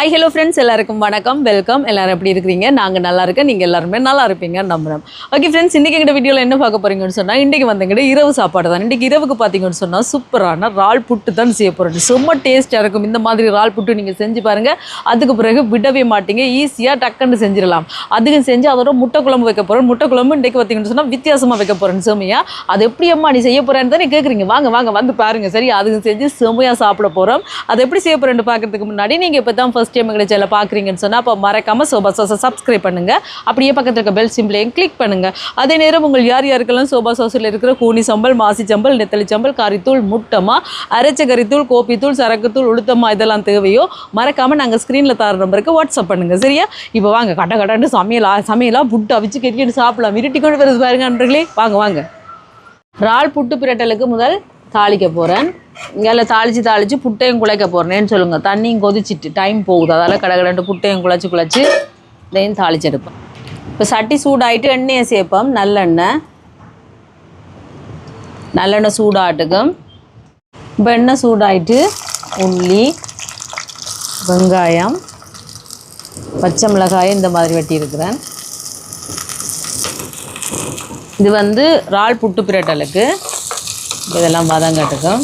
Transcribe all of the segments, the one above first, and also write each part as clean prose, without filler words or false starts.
Hi hello friends, எல்லாருக்கும் வணக்கம், welcome. எல்லாரும் எப்படி இருக்கிறீங்க? நாங்கள் நல்லா இருக்கேன், நீங்கள் எல்லாருமே நல்லா இருப்பீங்கன்னு நம்புகிறோம். ஓகே ஃப்ரெண்ட்ஸ், இன்றைக்கி எங்கள் வீடியோவில் என்ன பார்க்க போகிறீங்கன்னு சொன்னால், இன்றைக்கி வந்துங்கிட்ட இரவு சாப்பாடு தான். இன்றைக்கி இரவுக்கு பார்த்தீங்கன்னு சொன்னால் சூப்பரான இறால் புட்டு தான் செய்ய போகிறோம். ரொம்ப டேஸ்ட்டாக இருக்கும். இந்த மாதிரி இறால் புட்டு நீங்கள் செஞ்சு பாருங்கள். அதுக்கு பிறகு விடவே மாட்டீங்க. ஈஸியாக டக்குன்னு செஞ்சிடலாம். அதுக்கும் செஞ்சு அதோட முட்டை குழம்பு வைக்க போகிறோம். முட்டை குழம்பு இன்றைக்கி பார்த்தீங்கன்னு சொன்னால் வித்தியாசமாக வைக்க போகிறேன்னு செம்மையாக. அது எப்படி அம்மா நீ செய்ய போகிறேன்னு தானே கேட்குறீங்க. வாங்க வந்து பாருங்கள். சரி, அதுக்கு செஞ்சு செம்மையாக சாப்பிட போகிறோம். அது எப்படி செய்ய போகிறேன்னு பார்க்குறதுக்கு முன்னாடி நீங்கள் இப்போ தான் ஃபஸ்ட் டைம் எங்களை சேனலை பார்க்குறீங்கன்னு சொன்னால் அப்போ மறக்காமல் சோபா சாஸை சப்ஸ்கிரைப் பண்ணுங்கள். அப்படியே பக்கத்தில் இருக்க பெல் சிம்பிளையும் கிளிக் பண்ணுங்கள். அதே நேரம் உங்கள் யார் யாருக்கெல்லாம் சோபா சாஸில் இருக்கிற கூனி சம்பல், மாசி சம்பல், நெத்தலி சம்பல், கறித்தூள், முட்டமா, அரைச்ச கறித்தூள், கோப்பித்தூள், சரக்குத்தூள், உளுத்தமா இதெல்லாம் தேவையோ மறக்காமல் நாங்கள் ஸ்க்ரீனில் தர நம்பருக்கு வாட்ஸ்அப் பண்ணுங்கள். சரியா? இப்போ வாங்க கடன்னு சமையலாக புட்டு அவிச்சு கெட்டிட்டு சாப்பிடலாம். இருட்டி கொண்டு வருது பாருங்க நண்பர்களே. வாங்க. இறால் புட்டு பிரட்டலுக்கு முதல் தாளிக்க போகிறேன். இங்கே தாளித்து புட்டையும் குழைக்க போகிறேன்னு சொல்லுங்கள். தண்ணியும் கொதிச்சிட்டு டைம் போகுது, அதால் கடகடன்ட்டு புட்டையும் குழைச்சி இதையும் தாளிச்செடுப்பேன். இப்போ சட்டி சூடாகிட்டு எண்ணெயை சேர்ப்போம். நல்லெண்ணெய் சூடாட்டுக்கும். இப்போ எண்ணெய் சூடாகிட்டு உள்ளி, வெங்காயம், பச்சை மிளகாய் இந்த மாதிரி வெட்டியிருக்கிறேன். இது இறால் புட்டு பிரட்டலுக்கு. இதெல்லாம் வதங்கட்டுக்கும்.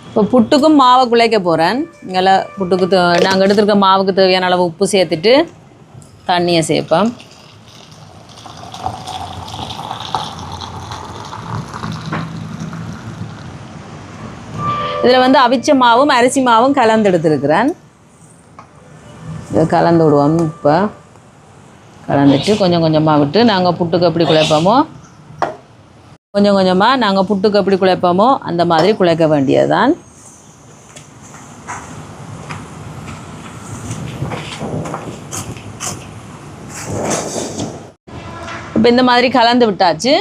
இப்போ புட்டுக்கும் மாவை குழைக்க போகிறேன். இங்கே புட்டுக்கு நாங்கள் எடுத்துருக்க மாவுக்கு தேவையான அளவு உப்பு சேர்த்துட்டு தண்ணியை சேர்ப்போம். இதில் அவிச்ச மாவும் அரிசி மாவும் கலந்து எடுத்துருக்கிறேன். இதை கலந்து விடுவோம். இப்போ கலந்துட்டு கொஞ்சமாக விட்டு நாங்கள் புட்டுக்கு எப்படி குழைப்போமோ கொஞ்சமாக நாங்கள் புட்டுக்கு எப்படி குழைப்போமோ அந்த மாதிரி குழைக்க வேண்டியது தான். இப்போ இந்த மாதிரி கலந்து விட்டாச்சு.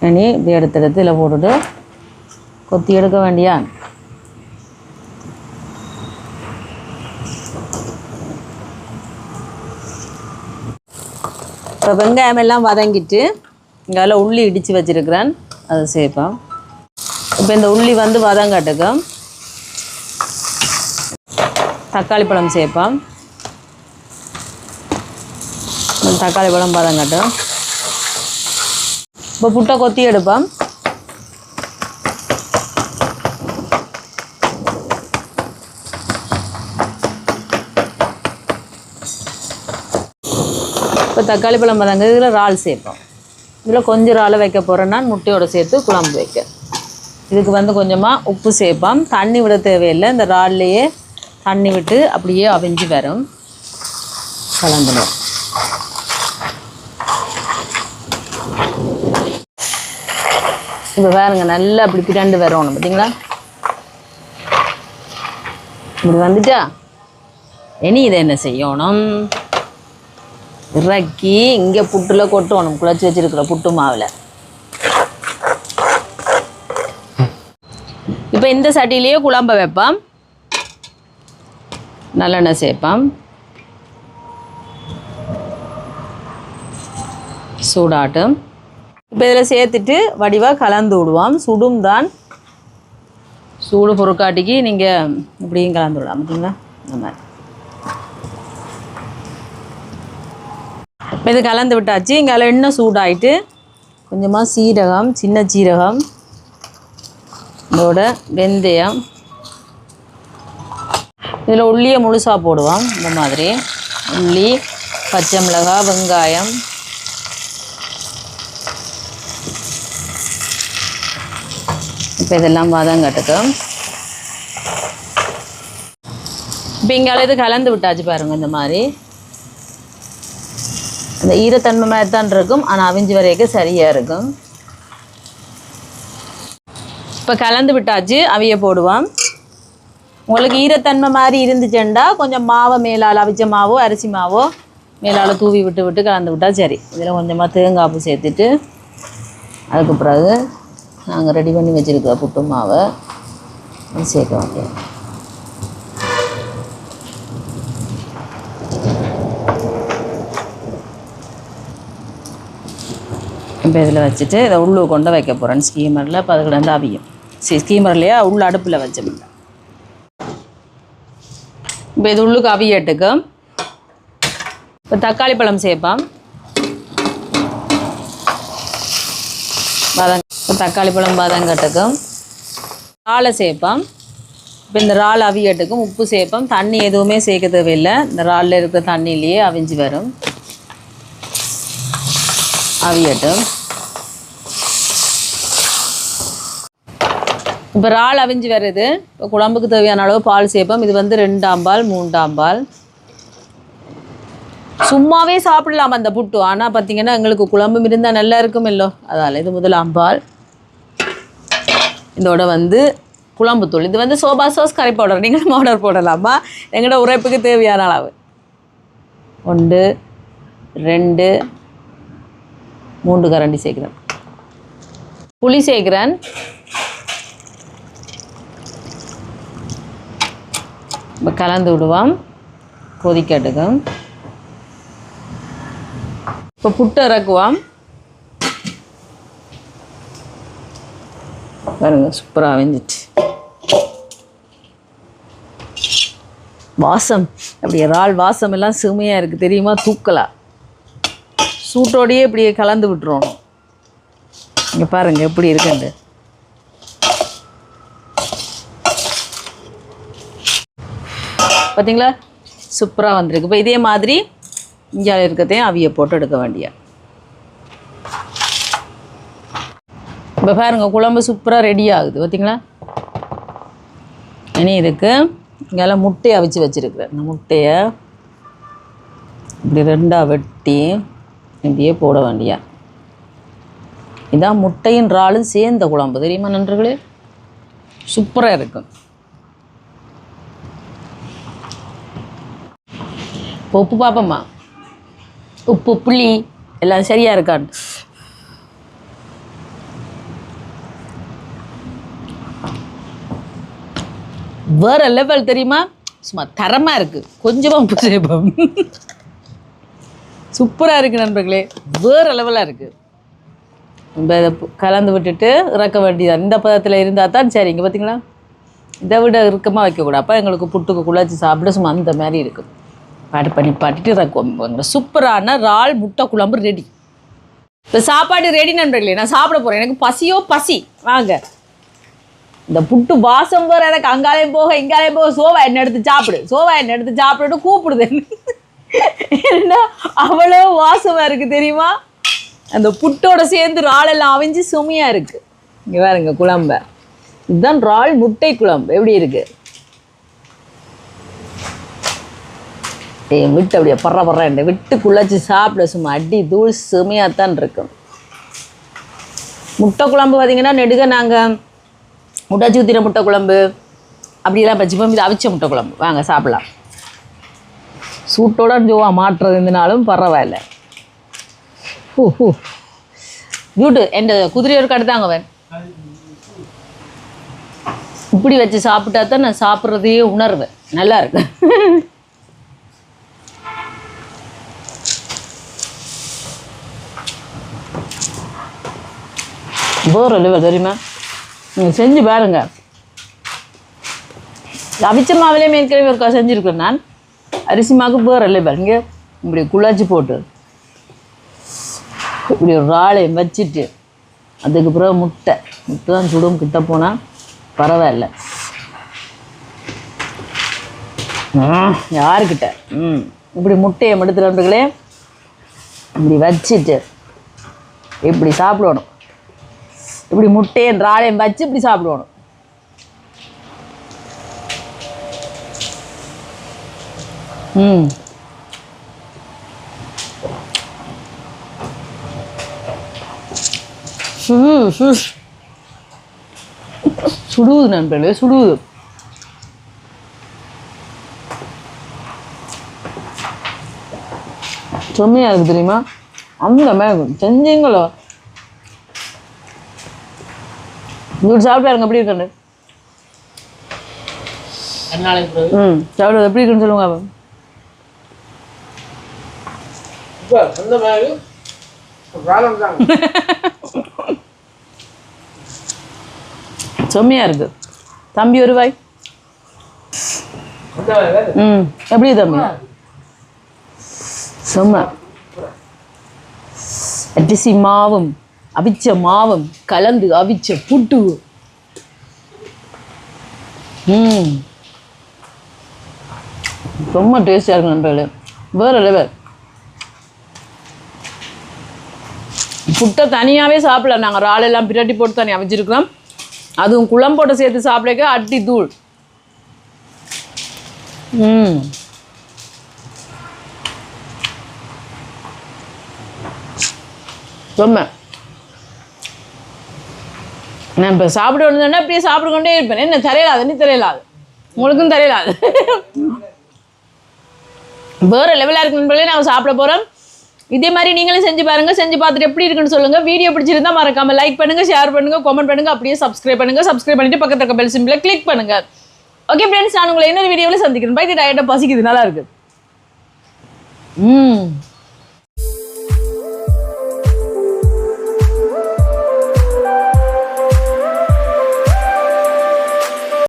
இனி இப்படி எடுத்து இதில் போட்டுட்டு கொத்தி எடுக்க வேண்டியா. இப்போ வெங்காயம் எல்லாம் வதங்கிட்டு இங்கே உள்ளி இடித்து வச்சுருக்கிறேன், அதை சேர்ப்போம். இப்போ இந்த உள்ளி வதங்கட்டுக்கும். தக்காளி பழம் சேர்ப்போம். தக்காளி பழம் வதங்கட்டும். இப்போ புட்டை கொத்தி எடுப்போம். இப்போ தக்காளி பழம் வதங்க இதில் இறால் சேர்ப்போம். இதில் கொஞ்சம் இறால் வைக்க போகிறேன்னா முட்டையோடு சேர்த்து குழம்பு வைக்க. இதுக்கு கொஞ்சமாக உப்பு சேர்ப்போம். தண்ணி விட தேவையில்லை. இந்த இறால்லையே தண்ணி விட்டு அப்படியே அவிஞ்சு வரும். கலந்துடும். இப்போ பாருங்க, நல்லா அப்படி பிறண்டு வரணும். பார்த்தீங்களா? இப்படி வந்துட்டா இனி இதை என்ன செய்யணும்? இறக்கி இங்கே புட்டில் கொட்டணும். குழச்சி வச்சுருக்கிற புட்டு மாவில். இப்போ இந்த சட்டிலேயே குழம்ப வைப்போம். நல்லெண்ணெய் சேர்ப்போம். சூடாட்டும். இப்போ இதில் சேர்த்துட்டு வடிவாக கலந்து விடுவோம். சுடும் தான். சூடு பொறுக்காட்டிக்கு நீங்கள் இப்படியும் கலந்து விடலாம். பார்த்தீங்களா? இந்த மாதிரி இப்போ இது கலந்து விட்டாச்சு. இங்கே எண்ணெய் சூடாயிட்டு கொஞ்சமாக சீரகம், சின்ன சீரகம், இதோட வெந்தயம், இதில் உள்ளியை முழுசாக போடுவோம். இந்த மாதிரி உள்ளி, பச்சை மிளகாய், வெங்காயம், இப்போ இதெல்லாம் வதங்கட்டுக்கும். இப்போ இங்கே இது கலந்து விட்டாச்சு பாருங்கள். இந்த மாதிரி அந்த ஈரத்தன்மை மாதிரி தான் இருக்கும், ஆனால் அவிஞ்சு வரைக்கும் சரியாக இருக்கும். இப்போ கலந்து விட்டாச்சு. அவிய போடுவோம். உங்களுக்கு ஈரத்தன்மை மாதிரி இருந்துச்சுண்டா கொஞ்சம் மாவை மேலால் அவிச்ச மாவோ அரிசி மாவோ மேலால் தூவி விட்டு கலந்து விட்டால் சரி. இதில் கொஞ்சமாக தேங்காய் பூ சேர்த்துட்டு அதுக்கு பிறகு நாங்கள் ரெடி பண்ணி வச்சுருக்கிற புட்டு மாவை சேர்க்க வேண்டியது. இப்போ இதில் வச்சுட்டு இதை உள்ளே கொண்டு வைக்க போகிறேன் ஸ்கீமரில். இப்போ அதுக்கு அவியும். சரி ஸ்டீமர்லையா உள்ள அடுப்பில் வச்சோம்ல. இப்போ இது உள்ளுக்கு அவியட்டுக்கு இப்போ தக்காளி பழம் சேர்ப்போம். இப்போ தக்காளி பழம் வதங்கட்டுக்கும் இறாலை சேர்ப்போம். இப்போ இந்த இறால் அவியட்டுக்கும் உப்பு சேர்ப்போம். தண்ணி எதுவுமே சேர்க்க தேவையில்லை. இந்த இறாலில் இருக்கிற தண்ணியிலேயே அவிஞ்சு வரும். அவியட்டும். இப்போ இறால் அவிஞ்சு வருது. இப்போ குழம்புக்கு தேவையான அளவு பால் சேர்ப்போம். இது வந்து 2 பால் 3 பால். சும்மாவே சாப்பிடலாம் அந்த புட்டு. ஆனால் பார்த்தீங்கன்னா எங்களுக்கு குழம்பு இருந்தால் நல்லா இருக்கும் இல்லோ, அதால் இது 1 பால். இதோட வந்து குழம்புத்தூள். இது வந்து சோபா சாஸ் கறி பவுடர். நீங்களும் ஆர்டர் போடலாமா? எங்களோட உரைப்புக்கு தேவையான அளவு 1 2 3 கரண்டி சேர்க்குறேன். புளி சேர்க்குறேன். இப்போ கலந்து விடுவோம். கொதிக்கட்டுக்கும். இப்போ புட்டு இறக்குவோம். பாருங்க சூப்பராக வெஞ்சிட்டு வாசம் அப்படி இறால் வாசம் எல்லாம் செமையாக இருக்குது தெரியுமா? தூக்கலாம். சூட்டோடையே இப்படியே கலந்து விட்டுருவோம். இங்கே பாருங்கள் எப்படி இருக்குண்டு. பார்த்தீங்களா சூப்பராக வந்திருக்கு. இப்போ இதே மாதிரி இங்கே இருக்கிறதையும் அவிய போட்டு எடுக்க வேண்டிய. இப்போ பாருங்கள் குழம்பு சூப்பராக ரெடி ஆகுது. பார்த்தீங்களா? இனி இதுக்கு இங்கெல்லாம் முட்டையை அவிச்சு வச்சுருக்குறேன். இந்த முட்டையை இப்படி 2ஆக வெட்டி இப்படியே போட வேண்டியா. இதான் முட்டையின் இறாலும் சேர்ந்த குழம்பு தெரியுமா நண்பர்களே? சூப்பராக இருக்கும். இப்போ உப்பு பார்ப்போம்மா. உப்பு புளி எல்லாம் சரியாக இருக்கான்னு. வேற லெவல் தெரியுமா? சும்மா தரமாக இருக்குது. கொஞ்சமாக உப்பு சேர்ப்போம். சூப்பராக இருக்குது நண்பர்களே. வேறு லெவலாக இருக்குது. இப்போ இதை கலந்து விட்டுட்டு இறக்க வேண்டியதான். இந்த பதத்தில் இருந்தால் தான் சரி. இங்கே பார்த்தீங்களா? இதை விட இறுக்கமாக வைக்கக்கூடாது. அப்போ எங்களுக்கு புட்டுக்கு குழச்சி சாப்பிட சும்மா அந்த மாதிரி இருக்கும். பாட்டிட்டு இறக்குவோம். சூப்பரான இறால் முட்டை குழம்பு ரெடி. இப்போ சாப்பாடு ரெடி நண்பர்களே. நான் சாப்பிட போகிறேன். எனக்கு பசியோ பசி. வாங்க. இந்த புட்டு வாசம் வேறு எனக்கு அங்காலையும் போக இங்காலையும் போக சோவா என்ன எடுத்து சாப்பிடு, சோவா என்ன எடுத்து சாப்பிடுன்னு கூப்பிடுது. ஏன்னா அவ்வளோ வாசமாக இருக்குது தெரியுமா? அந்த புட்டோட சேர்ந்து இறாலெல்லாம் அவிஞ்சு சுமையாக இருக்குது. இங்கே பாருங்க குழம்ப. இதுதான் இறால் முட்டை குழம்பு. எப்படி இருக்குது? விட்டு அப்படியே பர்ற விட்டு குழச்சி சாப்பிட சும்மா அடி தூள் சுமையாகத்தான் இருக்கும். முட்டை குழம்பு பார்த்திங்கன்னா நெடுக நாங்கள் முட்டை ஊற்றின முட்டை குழம்பு அப்படியெல்லாம் வச்சுப்போம். இது அவிச்ச முட்டை குழம்பு. வாங்க சாப்பிட்லாம். சூட்டோட ஜோவா மாட்டுறது இருந்தனாலும் பரவாயில்ல. ஜூட்டு என் குதிரையோருக்கு அடுத்தாங்க வேன். இப்படி வச்சு சாப்பிட்டா தான் நான் சாப்பிட்றதையே உணர்வேன். நல்லா இருக்கு. வேறு இல்லைவா தெரியுமா? நீங்கள் செஞ்சு பாருங்க. அவிச்ச மாவிலே மேற்கனவே ஒருக்கா செஞ்சுருக்கேன் நான். அரிசி மாவுக்கு வேறு இல்லை பாருங்க. இப்படி குழச்சி போட்டு இப்படி ஒரு இறாலையும் வச்சுட்டு அதுக்கு பிறகு முட்டை தான் சுடும். கிட்ட போனால் பரவாயில்ல. யாருக்கிட்ட இப்படி முட்டையை மடுத்துறவர்களே இப்படி வச்சுட்டு இப்படி சாப்பிடணும். இப்படி முட்டையை இறாலையும் வச்சு இப்படி சாப்பிடணும். சுடுவது நண்பர்களே, சுடுவது. செம்மையாக இருக்குது தெரியுமா? அந்த மாதிரி செஞ்சீங்களோ வீடு சாப்பிட்டாருங்க. எப்படி இருக்காண்டு? சாப்பிடுறது எப்படி இருக்குன்னு சொல்லுங்க. செம்மையாக இருக்குது தம்பி ஒரு வாய். எப்படி தம்பி? செம்ம. அரிசி மாவும் அவிச்ச மாவும் கலந்து அவிச்ச புட்டு. ரொம்ப டேஸ்டியாக இருக்கு நண்பர்களே, வேறு லெவல். புட்டை தனியாகவே சாப்பிடலாம், நாங்கள் இறாலெல்லாம் பிரட்டி போட்டு தனியாக வச்சுருக்கிறோம். அதுவும் குழம்போட சேர்த்து சாப்பிடக்க அட்டி தூள். ரொம்ப நான் இப்போ சாப்பிட வந்தோன்னா அப்படியே சாப்பிட்டு கொண்டே இருப்பேன். என்ன தெரியலாது, நீ தெரியலாது, உங்களுக்கும் தெரியலாது. வேறு லெவலாக இருக்கு நண்பர்களே. நாங்கள் சாப்பிட போகிறோம். இதே மாதிரி நீங்களும் செஞ்சு பாருங்கள். செஞ்சு பார்த்துட்டு எப்படி இருக்குன்னு சொல்லுங்கள். வீடியோ பிடிச்சிருந்தா மறக்காமல் லைக் பண்ணுங்கள், ஷேர் பண்ணுங்கள், கமெண்ட் பண்ணுங்கள். அப்படியே சப்ஸ்கிரைப் பண்ணுங்கள். சப்ஸ்கிரைப் பண்ணிவிட்டு பக்கத்தில் இருக்க பெல் சிம்பிளை கிளிக் பண்ணுங்கள். ஓகே ஃப்ரெண்ட்ஸ், நான் உங்களை இன்னொரு வீடியோவில் சந்திக்கிறேன். பைட்டு டயட்டாக பசிக்குது, நல்லா இருக்குது.